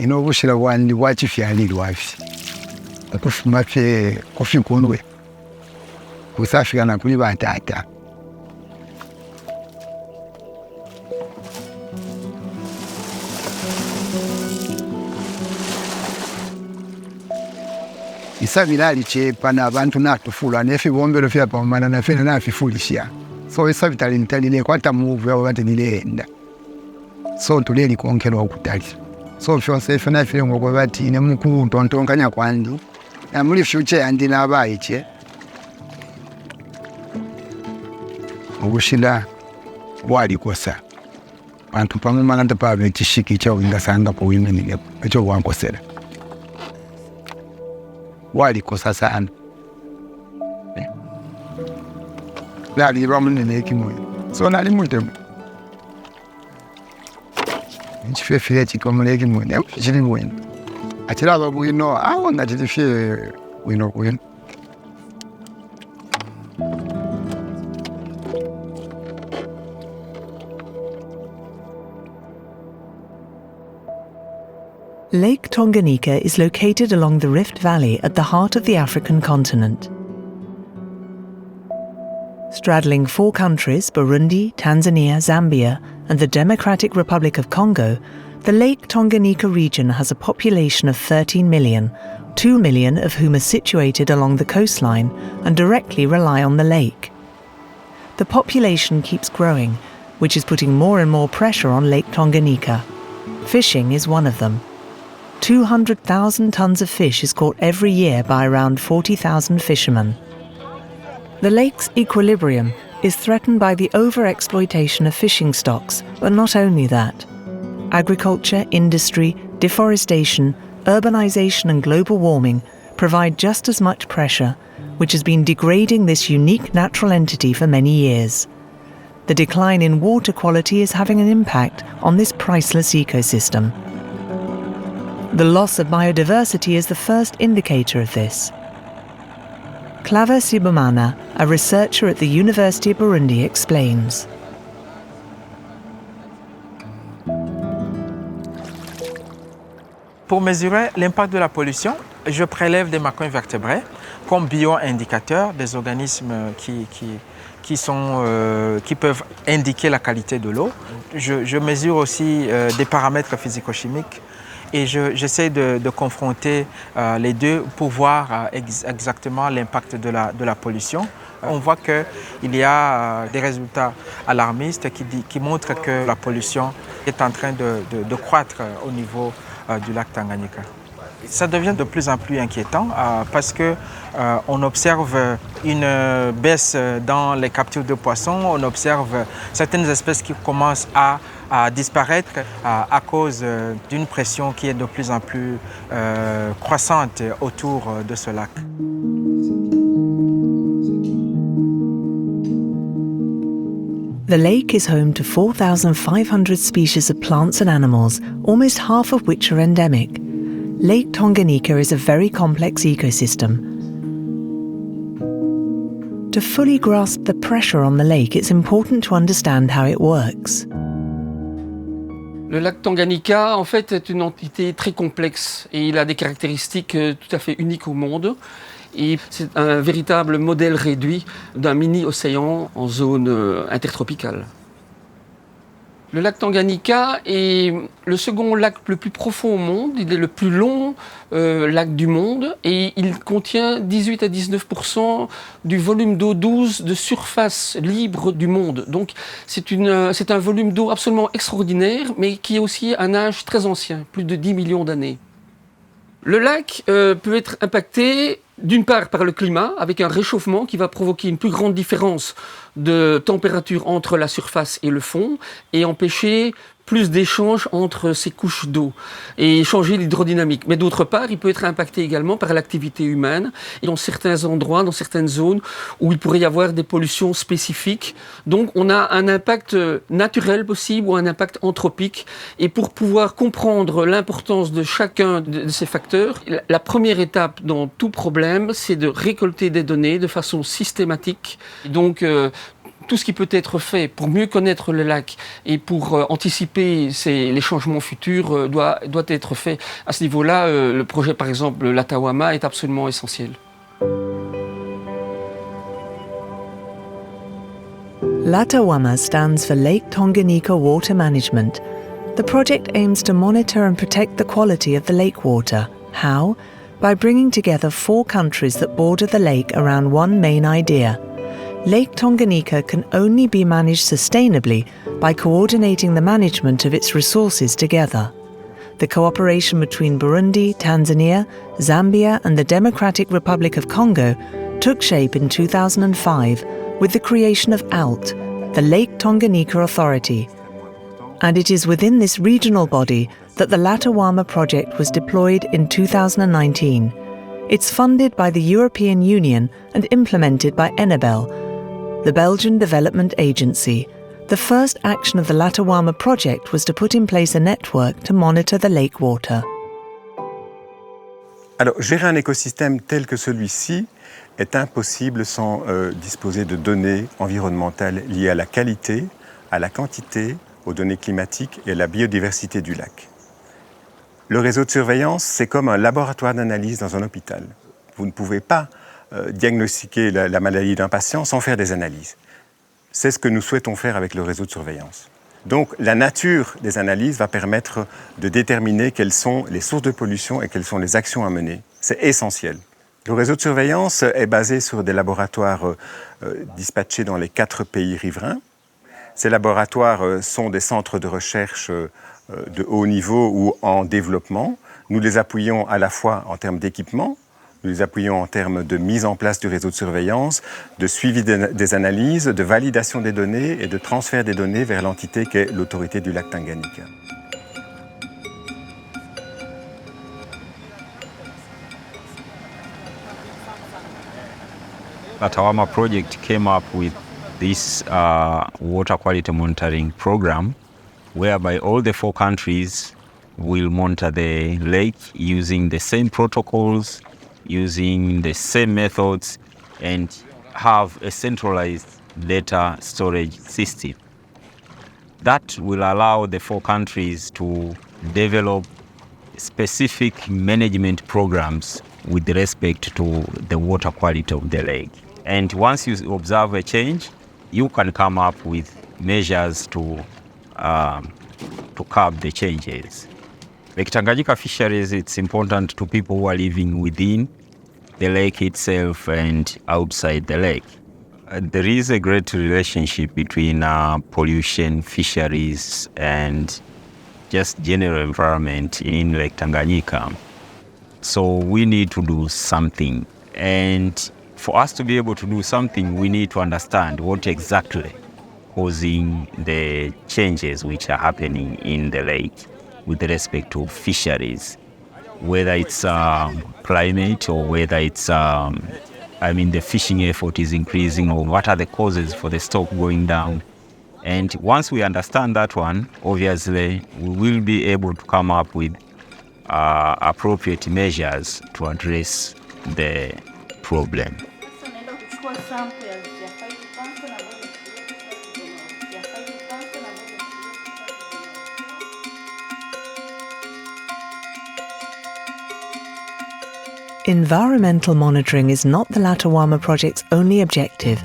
inobushira bwandi bwakifyalirwafi okufuma fye kofikunwe kusafikana kuli batata isabira alichepa n'abantu natufula nefe bombero fya pamana na fena nafifulisha so isabitali ntalile kwata muvu yabo batenilenda so tuleli konkero okutali so fyonse fena fye ngoko bati ne mukulu ntontonkanya kwandi na muri future yandi nabayiche ubushila wali kosa bantu pamwe mananda pabe chishiki cha wingasanga ko wimene echo wankosera wali kosa sana lali bamunene kimwe so nali mutemu nchifefile chikomule kimwe ne chili wena achira babwino awo ngachifie wino kwenu. Lake Tanganyika is located along the Rift Valley at the heart of the African continent. Straddling 4 countries, Burundi, Tanzania, Zambia, and the Democratic Republic of Congo, the Lake Tanganyika region has a population of 13 million, 2 million of whom are situated along the coastline and directly rely on the lake. The population keeps growing, which is putting more and more pressure on Lake Tanganyika. Fishing is one of them. 200,000 tons of fish is caught every year by around 40,000 fishermen. The lake's equilibrium is threatened by the overexploitation of fishing stocks, but not only that. Agriculture, industry, deforestation, urbanization and global warming provide just as much pressure, which has been degrading this unique natural entity for many years. The decline in water quality is having an impact on this priceless ecosystem. The loss of biodiversity is the first indicator of this. Claver Sibomana, a researcher at the University of Burundi, explains. Pour mesurer l'impact de la pollution, je prélève des macroinvertébrés comme bio-indicateurs, des organismes qui peuvent indiquer la qualité de l'eau. Je mesure aussi des paramètres physico-chimiques et j'essaie de confronter les deux pour voir exactement l'impact de la pollution. On voit qu'il y a des résultats alarmistes qui montrent que la pollution est en train de croître au niveau du lac Tanganyika. Ça devient de plus en plus inquiétant parce qu'on observe une baisse dans les captures de poissons, on observe certaines espèces qui commencent à disparaître à cause d'une pression qui est de plus en plus croissante autour de ce lac. The lake is home to 4,500 species of plants and animals, almost half of which are endemic. Lake Tanganyika is a very complex ecosystem. To fully grasp the pressure on the lake, it's important to understand how it works. Le lac Tanganyika, en fait, est une entité très complexe et il a des caractéristiques tout à fait uniques au monde. Et c'est un véritable modèle réduit d'un mini-océan en zone intertropicale. Le lac Tanganyika est le second lac le plus profond au monde, il est le plus long lac du monde et il contient 18 à 19% du volume d'eau douce de surface libre du monde. Donc c'est un volume d'eau absolument extraordinaire, mais qui est aussi un âge très ancien, plus de 10 millions d'années. Le lac peut être impacté d'une part par le climat, avec un réchauffement qui va provoquer une plus grande différence de température entre la surface et le fond et empêcher plus d'échanges entre ces couches d'eau et changer l'hydrodynamique. Mais d'autre part, il peut être impacté également par l'activité humaine et dans certains endroits, dans certaines zones où il pourrait y avoir des pollutions spécifiques. Donc on a un impact naturel possible ou un impact anthropique. Et pour pouvoir comprendre l'importance de chacun de ces facteurs, la première étape dans tout problème, c'est de récolter des données de façon systématique. Donc tout ce qui peut être fait pour mieux connaître le lac et pour anticiper les changements futurs doit être fait. À ce niveau-là, le projet, par exemple, l'Atawama est absolument essentiel. LATAWAMA stands for Lake Tanganyika Water Management. The project aims to monitor and protect the quality of the lake water. How? By bringing together 4 countries that border the lake around one main idea. Lake Tanganyika can only be managed sustainably by coordinating the management of its resources together. The cooperation between Burundi, Tanzania, Zambia and the Democratic Republic of Congo took shape in 2005 with the creation of ALT, the Lake Tanganyika Authority. And it is within this regional body that the LATAWAMA project was deployed in 2019. It's funded by the European Union and implemented by Enabel, the Belgian Development Agency. The first action of the LATAWAMA project was to put in place a network to monitor the lake water. Alors, gérer un écosystème tel que celui-ci est impossible sans disposer de données environnementales liées à la qualité, à la quantité, aux données climatiques et à la biodiversité du lac. Le réseau de surveillance, c'est comme un laboratoire d'analyse dans un hôpital. Vous ne pouvez pas diagnostiquer la maladie d'un patient sans faire des analyses. C'est ce que nous souhaitons faire avec le réseau de surveillance. Donc, la nature des analyses va permettre de déterminer quelles sont les sources de pollution et quelles sont les actions à mener. C'est essentiel. Le réseau de surveillance est basé sur des laboratoires dispatchés dans les 4 pays riverains. Ces laboratoires sont des centres de recherche de haut niveau ou en développement. Nous les appuyons à la fois en termes d'équipement, nous les appuyons en termes de mise en place du réseau de surveillance, de suivi des analyses, de validation des données et de transfert des données vers l'entité qu'est l'autorité du lac Tanganyika. LATAWAMA project came up with this water quality monitoring program, whereby all the 4 countries will monitor the lake using the same protocols, using the same methods, and have a centralized data storage system. That will allow the 4 countries to develop specific management programs with respect to the water quality of the lake. And once you observe a change, you can come up with measures to curb the changes. Lake Tanganyika fisheries, it's important to people who are living within the lake itself and outside the lake. There is a great relationship between pollution, fisheries, and just general environment in Lake Tanganyika. So we need to do something. And for us to be able to do something, we need to understand what exactly causing the changes which are happening in the lake with respect to fisheries, whether it's climate or whether it's, the fishing effort is increasing, or what are the causes for the stock going down. And once we understand that one, obviously, we will be able to come up with appropriate measures to address the problem. Environmental monitoring is not the LATAWAMA project's only objective.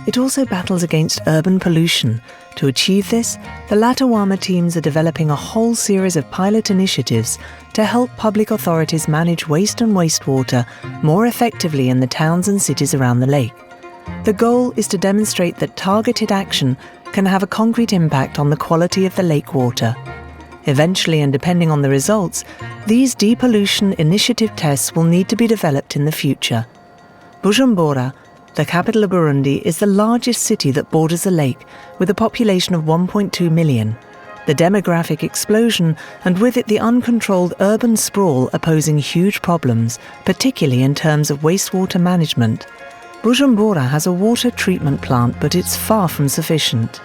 It also battles against urban pollution. To achieve this, the LATAWAMA teams are developing a whole series of pilot initiatives to help public authorities manage waste and wastewater more effectively in the towns and cities around the lake. The goal is to demonstrate that targeted action can have a concrete impact on the quality of the lake water. Eventually, and depending on the results, these depollution initiative tests will need to be developed in the future. Bujumbura, the capital of Burundi, is the largest city that borders the lake, with a population of 1.2 million. The demographic explosion, and with it the uncontrolled urban sprawl, are posing huge problems, particularly in terms of wastewater management. Bujumbura has a water treatment plant, but it's far from sufficient.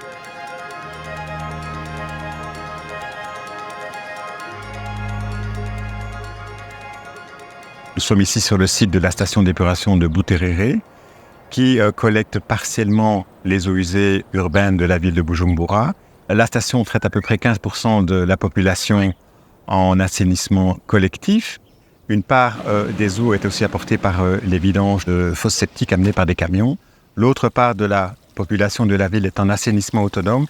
Nous sommes ici sur le site de la station d'épuration de Buterere, qui qui collecte partiellement les eaux usées urbaines de la ville de Bujumbura. La station traite à peu près 15% de la population en assainissement collectif. Une part des eaux est aussi apportée par les vidanges de fosses septiques amenées par des camions. L'autre part de la population de la ville est en assainissement autonome.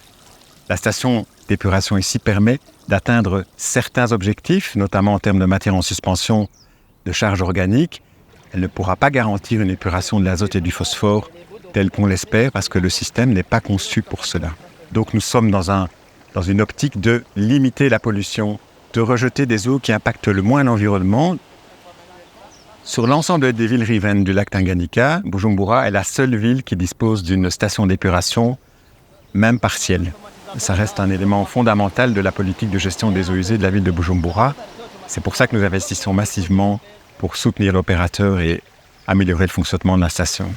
La station d'épuration ici permet d'atteindre certains objectifs, notamment en termes de matière en suspension, de charge organique. Elle ne pourra pas garantir une épuration de l'azote et du phosphore telle qu'on l'espère parce que le système n'est pas conçu pour cela. Donc nous sommes dans une optique de limiter la pollution, de rejeter des eaux qui impactent le moins l'environnement. Sur l'ensemble des villes riveraines du lac Tanganyika, Bujumbura est la seule ville qui dispose d'une station d'épuration, même partielle. Ça reste un élément fondamental de la politique de gestion des eaux usées de la ville de Bujumbura. C'est pour ça que nous investissons massivement pour soutenir l'opérateur et améliorer le fonctionnement de la station.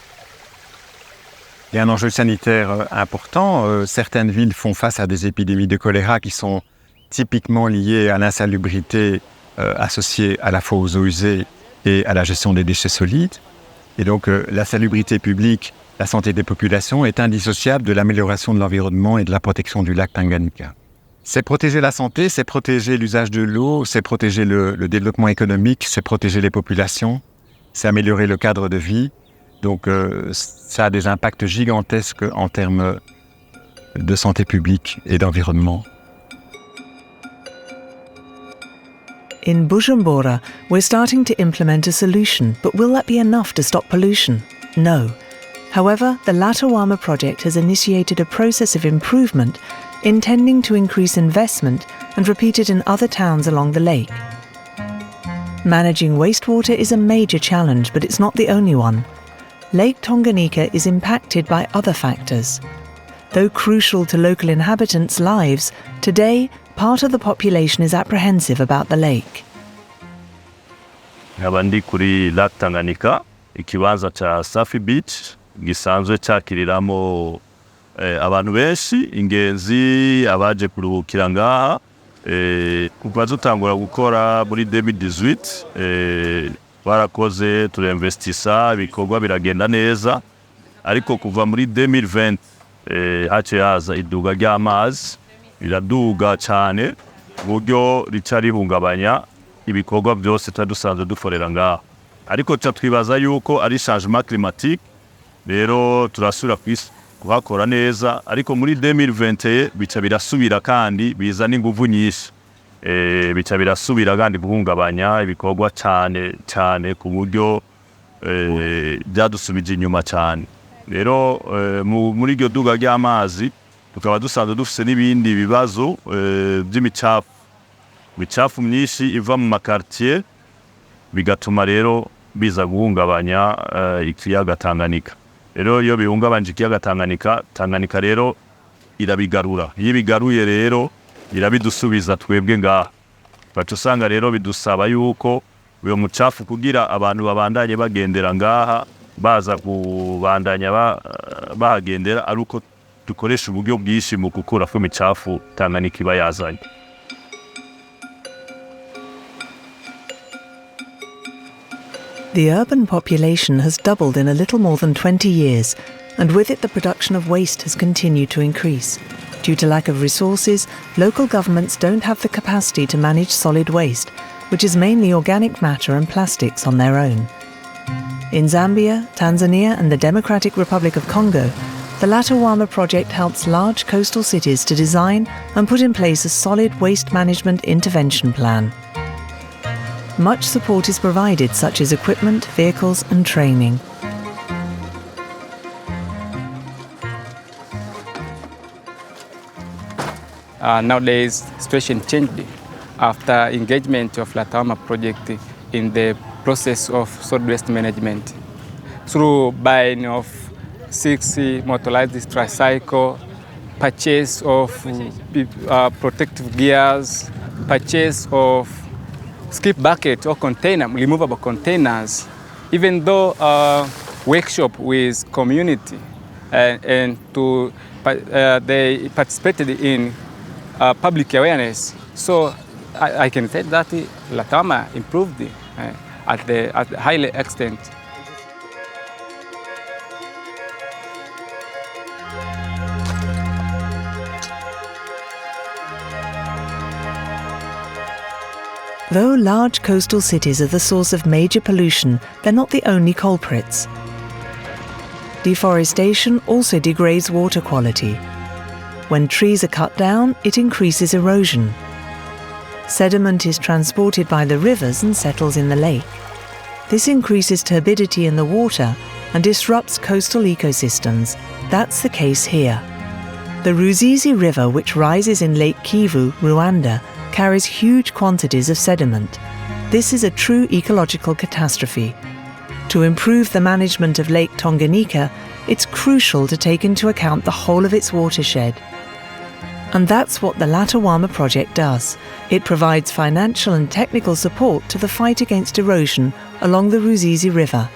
Il y a un enjeu sanitaire important. Certaines villes font face à des épidémies de choléra qui sont typiquement liées à l'insalubrité associée à la fois aux eaux usées et à la gestion des déchets solides. Et donc la salubrité publique, la santé des populations est indissociable de l'amélioration de l'environnement et de la protection du lac Tanganyika. C'est protéger la santé, c'est protéger l'usage de l'eau, c'est protéger le développement économique, c'est protéger les populations, c'est améliorer le cadre de vie. Donc ça a des impacts gigantesques en termes de santé publique et d'environnement. In Bujumbura, we're starting to implement a solution, but will that be enough to stop pollution? No. However, the Latawama project has initiated a process of improvement intending to increase investment and repeat it in other towns along the lake. Managing wastewater is a major challenge, but it's not the only one. Lake Tanganyika is impacted by other factors. Though crucial to local inhabitants' lives, today part of the population is apprehensive about the lake. Nkaba ndi kuri Lake Tanganyika, ikibanza cha Safi Beach, gisanzwe cakiriramo abantu benshi, ingenzi abaje kuruhukira ngaha. Kuva dutangura gukora muri 2018, barakoze turinvestisa ibikorwa biragenda neza, ariko kuva muri 2020 haciye haza iduga ry'amazi, iraduga cyane buryo rica rihungabanya ibikorwa byose dusanzwe dukorera ngaha. Ariko twibaza yuko ari changement climatique, rero turasubira kuhakora neza, ariko muri 2020 bica birasubira kandi biza n'inguvu nyinshi. Bica birasubira kandi guhungabanya ibikorwa cyane ku buryo byadusubije inyuma cyane. Rero muri iryo duga ry'amazi tukaba dusanzwe dufise n'ibindi bibazo by'imicafu myinshi iva mu makartier, bigatuma rero biza guhungabanya ikiyaga Tanganyika. Rero iyo bihungabanje ikiyaga Tanganyika rero irabigarura. Iyo ibigaruye rero irabidusubiza twebwe ngaha. Batusanga rero bidusaba yuko uyo mucafu kugira abantu babandanye bagendera ngaha, baza kubandanya bahagendera, ari uko dukoresha uburyo bwinshi mu gukura imicafu Tanganyika iba yazanye. The urban population has doubled in a little more than 20 years, and with it the production of waste has continued to increase. Due to lack of resources, local governments don't have the capacity to manage solid waste, which is mainly organic matter and plastics on their own. In Zambia, Tanzania and the Democratic Republic of Congo, the Latawama project helps large coastal cities to design and put in place a solid waste management intervention plan. Much support is provided, such as equipment, vehicles and training. Nowadays, the situation changed after engagement of Latawama project in the process of solid waste management. Through buying of 6 motorized tricycle, purchase of protective gears, purchase of skip bucket or container, removable containers, even though workshop with community and they participated in public awareness. So I can say that Latawama improved at the high extent. Though large coastal cities are the source of major pollution, they're not the only culprits. Deforestation also degrades water quality. When trees are cut down, it increases erosion. Sediment is transported by the rivers and settles in the lake. This increases turbidity in the water and disrupts coastal ecosystems. That's the case here. The Ruzizi River, which rises in Lake Kivu, Rwanda, carries huge quantities of sediment. This is a true ecological catastrophe. To improve the management of Lake Tanganyika, it's crucial to take into account the whole of its watershed. And that's what the Latawama project does. It provides financial and technical support to the fight against erosion along the Ruzizi River.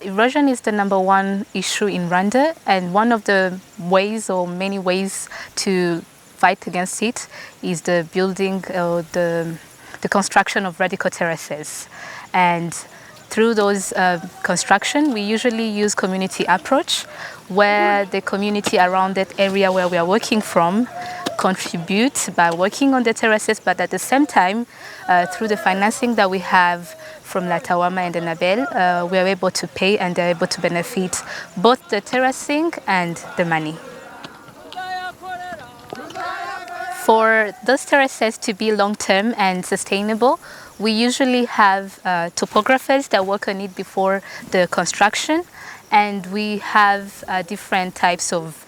Erosion is the number one issue in Rwanda, and one of the ways or many ways to fight against it is the building or the construction of radical terraces. And through those construction, we usually use community approach, where the community around that area where we are working from contribute by working on the terraces, but at the same time, through the financing that we have from Latawama and the Nabel, we are able to pay and they're able to benefit both the terracing and the money. For those terraces to be long-term and sustainable, we usually have topographers that work on it before the construction, and we have different types of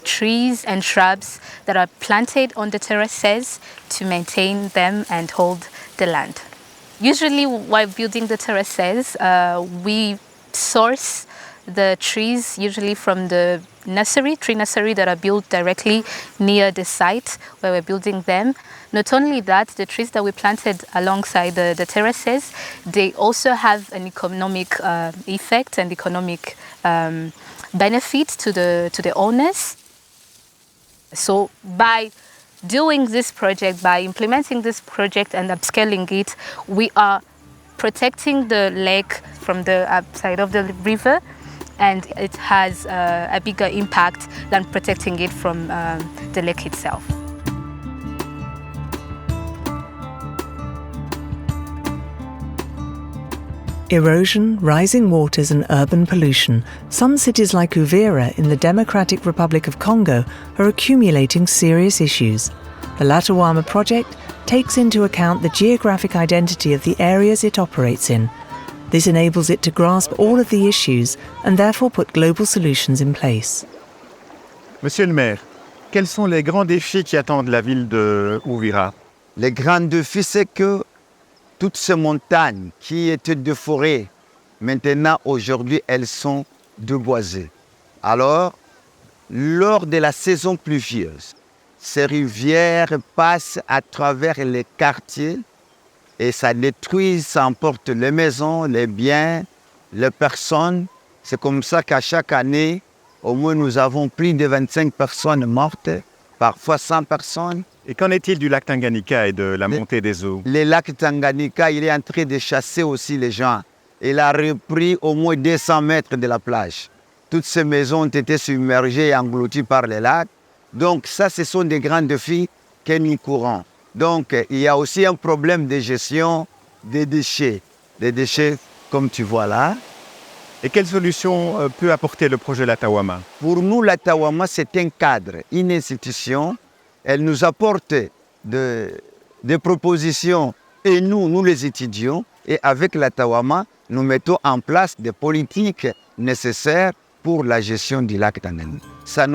trees and shrubs that are planted on the terraces to maintain them and hold the land. Usually while building the terraces, we source the trees usually from the tree nursery that are built directly near the site where we're building them. Not only that, the trees that we planted alongside the terraces, they also have an economic effect and economic benefit to the owners. So by doing this project, by implementing this project and upscaling it, we are protecting the lake from the upside of the river, and it has a bigger impact than protecting it from the lake itself. Erosion, rising waters and urban pollution. Some cities like Uvira in the Democratic Republic of Congo are accumulating serious issues. The Latawama project takes into account the geographic identity of the areas it operates in. This enables it to grasp all of the issues and therefore put global solutions in place. Monsieur le maire, quels sont les grands défis qui attendent la ville de Uvira? Le grand défi, c'est que toutes ces montagnes qui étaient de forêt, maintenant, aujourd'hui, elles sont déboisées. Alors, lors de la saison pluvieuse, ces rivières passent à travers les quartiers et ça détruit, ça emporte les maisons, les biens, les personnes. C'est comme ça qu'à chaque année, au moins nous avons plus de 25 personnes mortes, parfois 100 personnes. Et qu'en est-il du lac Tanganyika et de la montée des eaux? Le lac Tanganyika, il est en train de chasser aussi les gens. Il a repris au moins 200 mètres de la plage. Toutes ces maisons ont été submergées et englouties par le lac. Donc ça, ce sont des grands défis que nous courons. Donc il y a aussi un problème de gestion des déchets. Des déchets comme tu vois là. Et quelle solution peut apporter le projet Latawama? Pour nous, Latawama, c'est un cadre, une institution. Elle nous apporte des propositions et nous les étudions. Et avec Latawama, nous mettons en place des politiques nécessaires pour la gestion du lac Tanganyika. Ça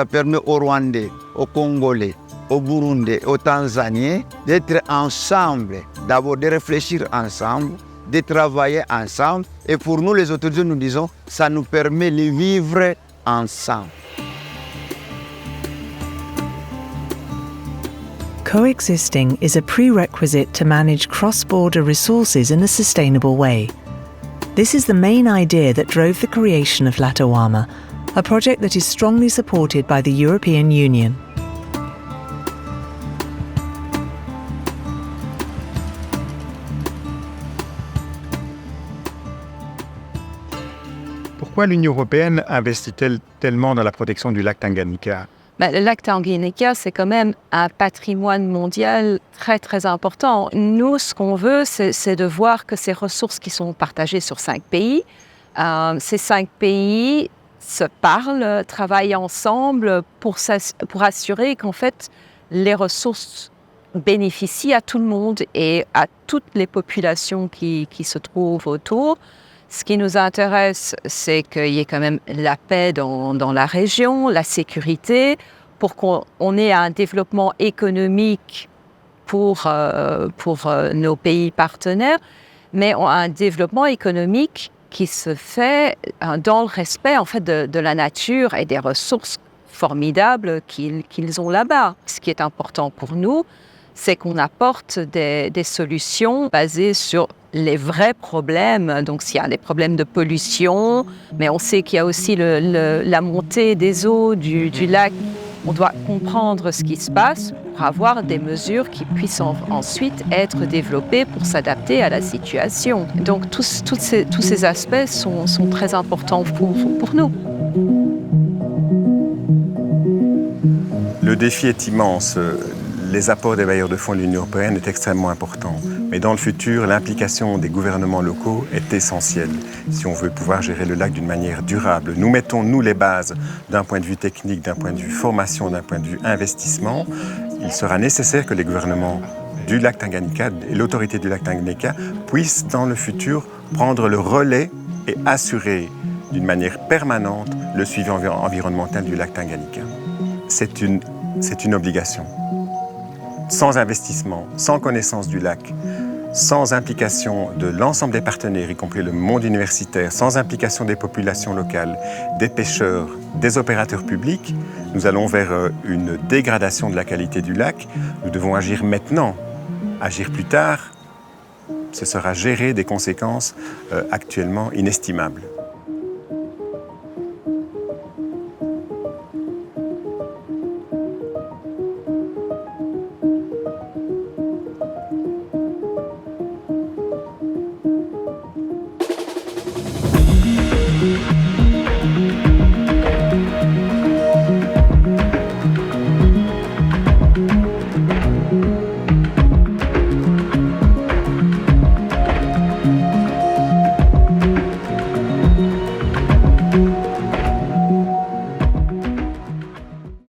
permet aux Rwandais, aux Congolais, aux Burundais, aux Tanzaniens d'être ensemble, d'abord de réfléchir ensemble, de travailler ensemble. Et pour nous, les autorités, nous disons, ça nous permet de vivre ensemble. Coexisting is a prerequisite to manage cross-border resources in a sustainable way. This is the main idea that drove the creation of Latawama, a project that is strongly supported by the European Union. Pourquoi l'Union européenne investit-elle tellement dans la protection du lac Tanganyika? Le lac Tanganyika, c'est quand même un patrimoine mondial très, très important. Nous, ce qu'on veut, c'est de voir que ces ressources qui sont partagées sur 5 pays, ces 5 pays se parlent, travaillent ensemble pour assurer qu'en fait, les ressources bénéficient à tout le monde et à toutes les populations qui se trouvent autour. Ce qui nous intéresse, c'est qu'il y ait quand même la paix dans la région, la sécurité, pour qu'on ait un développement économique pour nos pays partenaires, mais un développement économique qui se fait dans le respect en fait, de la nature et des ressources formidables qu'ils ont là-bas. Ce qui est important pour nous, c'est qu'on apporte des solutions basées sur les vrais problèmes. Donc, s'il y a des problèmes de pollution, mais on sait qu'il y a aussi la montée des eaux du lac, on doit comprendre ce qui se passe pour avoir des mesures qui puissent ensuite être développées pour s'adapter à la situation. Donc, tous ces aspects sont très importants pour nous. Le défi est immense. Les apports des bailleurs de fonds de l'Union européenne est extrêmement important. Mais dans le futur, l'implication des gouvernements locaux est essentielle si on veut pouvoir gérer le lac d'une manière durable. Nous mettons, nous, les bases d'un point de vue technique, d'un point de vue formation, d'un point de vue investissement. Il sera nécessaire que les gouvernements du lac Tanganyika et l'autorité du lac Tanganyika puissent, dans le futur, prendre le relais et assurer d'une manière permanente le suivi environnemental du lac Tanganyika. C'est une obligation. Sans investissement, sans connaissance du lac, sans implication de l'ensemble des partenaires, y compris le monde universitaire, sans implication des populations locales, des pêcheurs, des opérateurs publics, nous allons vers une dégradation de la qualité du lac. Nous devons agir maintenant. Agir plus tard, ce sera gérer des conséquences actuellement inestimables.